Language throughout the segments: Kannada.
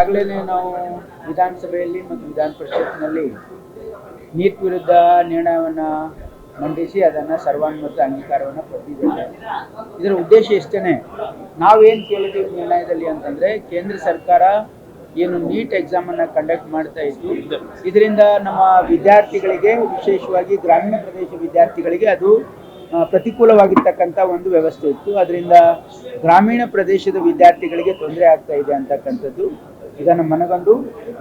ಆಗಲೇ ನಾವು ವಿಧಾನಸಭೆಯಲ್ಲಿ ಮತ್ತು ವಿಧಾನ ಪರಿಷತ್ನಲ್ಲಿ ನೀಟ್ ವಿರುದ್ಧ ನಿರ್ಣಯವನ್ನು ಮಂಡಿಸಿ ಅದನ್ನು ಸರ್ವಾನುಮತ ಅಂಗೀಕಾರವನ್ನು ಪಡೆದಿದ್ದೇವೆ. ಇದರ ಉದ್ದೇಶ ಇಷ್ಟೇ, ನಾವೇನು ಕೇಳಿದ್ದೀವಿ ನಿರ್ಣಯದಲ್ಲಿ ಅಂತಂದರೆ, ಕೇಂದ್ರ ಸರ್ಕಾರ ಏನು ನೀಟ್ ಎಕ್ಸಾಮನ್ನು ಕಂಡಕ್ಟ್ ಮಾಡ್ತಾ ಇತ್ತು, ಇದರಿಂದ ನಮ್ಮ ವಿದ್ಯಾರ್ಥಿಗಳಿಗೆ, ವಿಶೇಷವಾಗಿ ಗ್ರಾಮೀಣ ಪ್ರದೇಶ ವಿದ್ಯಾರ್ಥಿಗಳಿಗೆ ಅದು ಪ್ರತಿಕೂಲವಾಗಿರ್ತಕ್ಕಂಥ ಒಂದು ವ್ಯವಸ್ಥೆ ಇತ್ತು. ಅದರಿಂದ ಗ್ರಾಮೀಣ ಪ್ರದೇಶದ ವಿದ್ಯಾರ್ಥಿಗಳಿಗೆ ತೊಂದರೆ ಆಗ್ತಾ ಇದೆ ಅಂತಕ್ಕಂಥದ್ದು ಇದನ್ನು ಮನಗಂಡು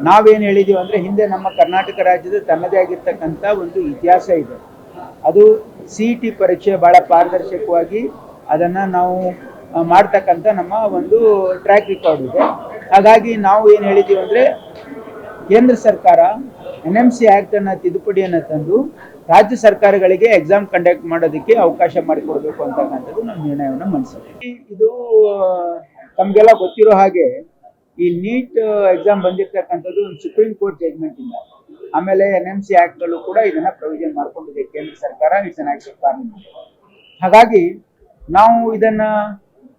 ನಾವೇನು ಹೇಳಿದ್ದೀವಿ ಅಂದರೆ, ಹಿಂದೆ ನಮ್ಮ ಕರ್ನಾಟಕ ರಾಜ್ಯದ ತನ್ನದೇ ಆಗಿರ್ತಕ್ಕಂಥ ಒಂದು ಇತಿಹಾಸ ಇದೆ. ಅದು CET ಪರೀಕ್ಷೆ ಭಾಳ ಪಾರದರ್ಶಕವಾಗಿ ಅದನ್ನು ನಾವು ಮಾಡ್ತಕ್ಕಂಥ ನಮ್ಮ ಒಂದು ಟ್ರ್ಯಾಕ್ ರೆಕಾರ್ಡ್ ಇದೆ. ಹಾಗಾಗಿ ನಾವು ಏನು ಹೇಳಿದ್ದೀವಿ ಅಂದರೆ, ಕೇಂದ್ರ ಸರ್ಕಾರ NMC ಆ್ಯಕ್ಟನ್ನು ತಿದ್ದುಪಡಿಯನ್ನು ತಂದು ರಾಜ್ಯ ಸರ್ಕಾರಗಳಿಗೆ ಎಕ್ಸಾಮ್ ಕಂಡಕ್ಟ್ ಮಾಡೋದಕ್ಕೆ ಅವಕಾಶ ಮಾಡಿಕೊಡ್ಬೇಕು ಅಂತಕ್ಕಂಥದ್ದು ನಮ್ಮ ನಿರ್ಣಯವನ್ನು ಮಂಡಿಸಿದ್ದೀವಿ. ಇದು ತಮಗೆಲ್ಲ ಗೊತ್ತಿರೋ ಹಾಗೆ ಈ ನೀಟ್ ಎಕ್ಸಾಮ್ ಬಂದಿರತಕ್ಕಂಥದ್ದು ಒಂದು ಸುಪ್ರೀಂ ಕೋರ್ಟ್ ಜಡ್ಜ್ಮೆಂಟ್ ಇಂದ. ಆಮೇಲೆ NMC ಆ್ಯಕ್ಟ್ಗಳು ಕೂಡ ಇದನ್ನ ಪ್ರೊವಿಷನ್ ಮಾಡ್ಕೊಂಡಿದೆ ಕೇಂದ್ರ ಸರ್ಕಾರ. It's an act of parliament. ಹಾಗಾಗಿ ನಾವು ಇದನ್ನ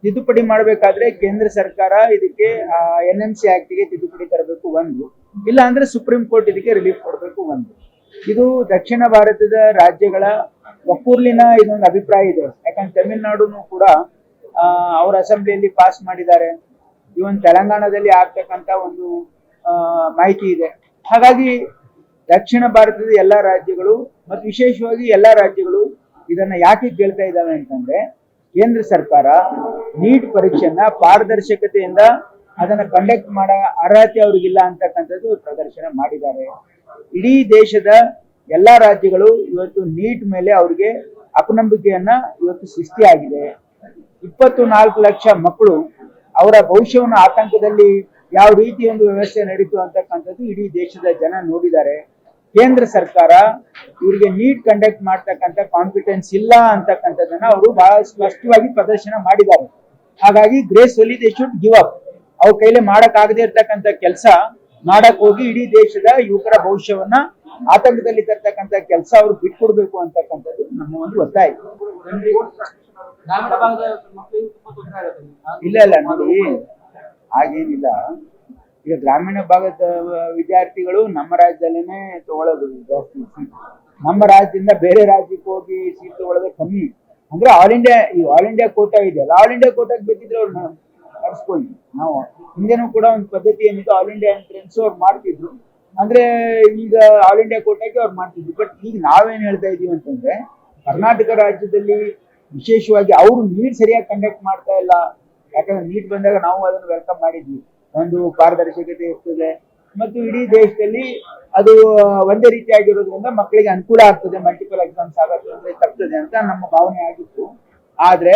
ತಿದ್ದುಪಡಿ ಮಾಡಬೇಕಾದ್ರೆ ಕೇಂದ್ರ ಸರ್ಕಾರ ಇದಕ್ಕೆ NMC ಆ್ಯಕ್ಟ್ಗೆ ತಿದ್ದುಪಡಿ ತರಬೇಕು ಒಂದು, ಇಲ್ಲ ಅಂದ್ರೆ ಸುಪ್ರೀಂ ಕೋರ್ಟ್ ಇದಕ್ಕೆ ರಿಲೀಫ್ ಕೊಡಬೇಕು ಒಂದು. ಇದು ದಕ್ಷಿಣ ಭಾರತದ ರಾಜ್ಯಗಳ ಒಕ್ಕೂರ್ಲಿನ ಇದೊಂದು ಅಭಿಪ್ರಾಯ ಇದೆ. ಯಾಕಂದ್ರೆ ತಮಿಳುನಾಡುನು ಕೂಡ ಅವ್ರ ಅಸೆಂಬ್ಲಿಯಲ್ಲಿ ಪಾಸ್ ಮಾಡಿದ್ದಾರೆ. ಇವನ್ ತೆಲಂಗಾಣದಲ್ಲಿ ಆಗ್ತಕ್ಕಂಥ ಒಂದು ಮಾಹಿತಿ ಇದೆ. ಹಾಗಾಗಿ ದಕ್ಷಿಣ ಭಾರತದ ಎಲ್ಲ ರಾಜ್ಯಗಳು ಮತ್ತು ವಿಶೇಷವಾಗಿ ಎಲ್ಲ ರಾಜ್ಯಗಳು ಇದನ್ನ ಯಾಕೆ ಕೇಳ್ತಾ ಇದ್ದಾವೆ ಅಂತಂದ್ರೆ, ಕೇಂದ್ರ ಸರ್ಕಾರ ನೀಟ್ ಪರೀಕ್ಷೆಯನ್ನ ಪಾರದರ್ಶಕತೆಯಿಂದ ಅದನ್ನ ಕಂಡಕ್ಟ್ ಮಾಡೋ ಅರ್ಹತೆ ಅವ್ರಿಗಿಲ್ಲ ಅಂತಕ್ಕಂಥದ್ದು ಪ್ರದರ್ಶನ ಮಾಡಿದ್ದಾರೆ. ಇಡೀ ದೇಶದ ಎಲ್ಲ ರಾಜ್ಯಗಳು ಇವತ್ತು ನೀಟ್ ಮೇಲೆ ಅವ್ರಿಗೆ ಅಪನಂಬಿಕೆಯನ್ನ ಇವತ್ತು ಸೃಷ್ಟಿಯಾಗಿದೆ. 24 ಲಕ್ಷ ಮಕ್ಕಳು ಅವರ ಭವಿಷ್ಯವನ್ನು ಆತಂಕದಲ್ಲಿ ಯಾವ ರೀತಿ ಒಂದು ವ್ಯವಸ್ಥೆ ನಡೀತು ಅಂತಕ್ಕಂಥದ್ದು ಇಡೀ ದೇಶದ ಜನ ನೋಡಿದ್ದಾರೆ. ಕೇಂದ್ರ ಸರ್ಕಾರ ಇವರಿಗೆ ನೀಟ್ ಕಂಡಕ್ಟ್ ಮಾಡ್ತಕ್ಕಂಥ ಕಾನ್ಫಿಡೆನ್ಸ್ ಇಲ್ಲ ಅಂತಕ್ಕಂಥದ್ದನ್ನ ಅವರು ಬಹಳ ಸ್ಪಷ್ಟವಾಗಿ ಪ್ರದರ್ಶನ ಮಾಡಿದ್ದಾರೆ. ಹಾಗಾಗಿ gracefully they should give up. ಅವ್ರ ಕೈಲಿ ಮಾಡಕ್ ಆಗದೆ ಇರ್ತಕ್ಕಂಥ ಕೆಲಸ ಮಾಡಕ್ ಹೋಗಿ ಇಡೀ ದೇಶದ ಯುವಕರ ಭವಿಷ್ಯವನ್ನ ಆತಂಕದಲ್ಲಿ ತರ್ತಕ್ಕಂಥ ಕೆಲಸ ಅವ್ರು ಬಿಟ್ಕೊಡ್ಬೇಕು ಅಂತಕ್ಕಂಥದ್ದು ನಮ್ಮ ಒಂದು ಒತ್ತಾಯ. ಇಲ್ಲ ನೋಡಿ, ಹಾಗೇನಿಲ್ಲ. ಈಗ ಗ್ರಾಮೀಣ ಭಾಗದ ವಿದ್ಯಾರ್ಥಿಗಳು ನಮ್ಮ ರಾಜ್ಯದಲ್ಲೇನೆ ತಗೊಳ್ಳೋದು ಜಾಸ್ತಿ ಸೀಟ್. ನಮ್ಮ ರಾಜ್ಯದಿಂದ ಬೇರೆ ರಾಜ್ಯಕ್ಕೆ ಹೋಗಿ ಸೀಟ್ ತಗೊಳ್ಳೋದೇ ಕಮ್ಮಿ. ಅಂದ್ರೆ ಆಲ್ ಇಂಡಿಯಾ ಕೋಟಾ ಇದೆಯಲ್ಲ, ಆಲ್ ಇಂಡಿಯಾ ಕೋಟಾಗೆ ಬೇಕಿದ್ರೆ ಅವ್ರನ್ನ ನಡೆಸ್ಕೊಳ್ಳಿ. ನಾವು ಹಿಂದೆನೂ ಕೂಡ ಒಂದು ಪದ್ಧತಿ ಏನಿದೆ, ಆಲ್ ಇಂಡಿಯಾ ಎಂಟ್ರೆನ್ಸ್ ಅವ್ರು ಮಾಡ್ತಿದ್ರು. ಅಂದ್ರೆ ಈಗ ಆಲ್ ಇಂಡಿಯಾ ಕೋಟಾಗೆ ಅವ್ರು ಮಾಡ್ತಿದ್ರು. ಬಟ್ ಈಗ ನಾವೇನ್ ಹೇಳ್ತಾ ಇದೀವಿ ಅಂತಂದ್ರೆ, ಕರ್ನಾಟಕ ರಾಜ್ಯದಲ್ಲಿ ವಿಶೇಷವಾಗಿ ಅವರು ನೀಟ್ ಸರಿಯಾಗಿ ಕಂಡಕ್ಟ್ ಮಾಡ್ತಾ ಇಲ್ಲ. ಯಾಕಂದ್ರೆ ನೀಟ್ ಬಂದಾಗ ನಾವು ಅದನ್ನು ವೆಲ್ಕಮ್ ಮಾಡಿದ್ವಿ. ಒಂದು ಪಾರದರ್ಶಕತೆ ಇರ್ತದೆ ಮತ್ತು ಇಡೀ ದೇಶದಲ್ಲಿ ಅದು ಒಂದೇ ರೀತಿಯಾಗಿರೋದ್ರಿಂದ ಮಕ್ಕಳಿಗೆ ಅನುಕೂಲ ಆಗ್ತದೆ, ಮಲ್ಟಿಪಲ್ ಎಕ್ಸಾಮ್ಸ್ ಆಗುತ್ತೆ ತಪ್ತದೆ ಅಂತ ನಮ್ಮ ಭಾವನೆ ಆಗಿತ್ತು. ಆದ್ರೆ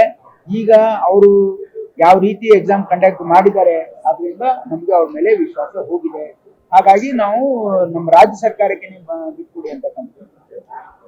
ಈಗ ಅವರು ಯಾವ ರೀತಿ ಎಕ್ಸಾಮ್ ಕಂಡಕ್ಟ್ ಮಾಡಿದ್ದಾರೆ ಅದರಿಂದ ನಮ್ಗೆ ಅವ್ರ ಮೇಲೆ ವಿಶ್ವಾಸ ಹೋಗಿದೆ. ಹಾಗಾಗಿ ನಾವು ನಮ್ಮ ರಾಜ್ಯ ಸರ್ಕಾರಕ್ಕೆ ಬಿಟ್ಕೊಡಿ ಅಂತಕ್ಕಂಥ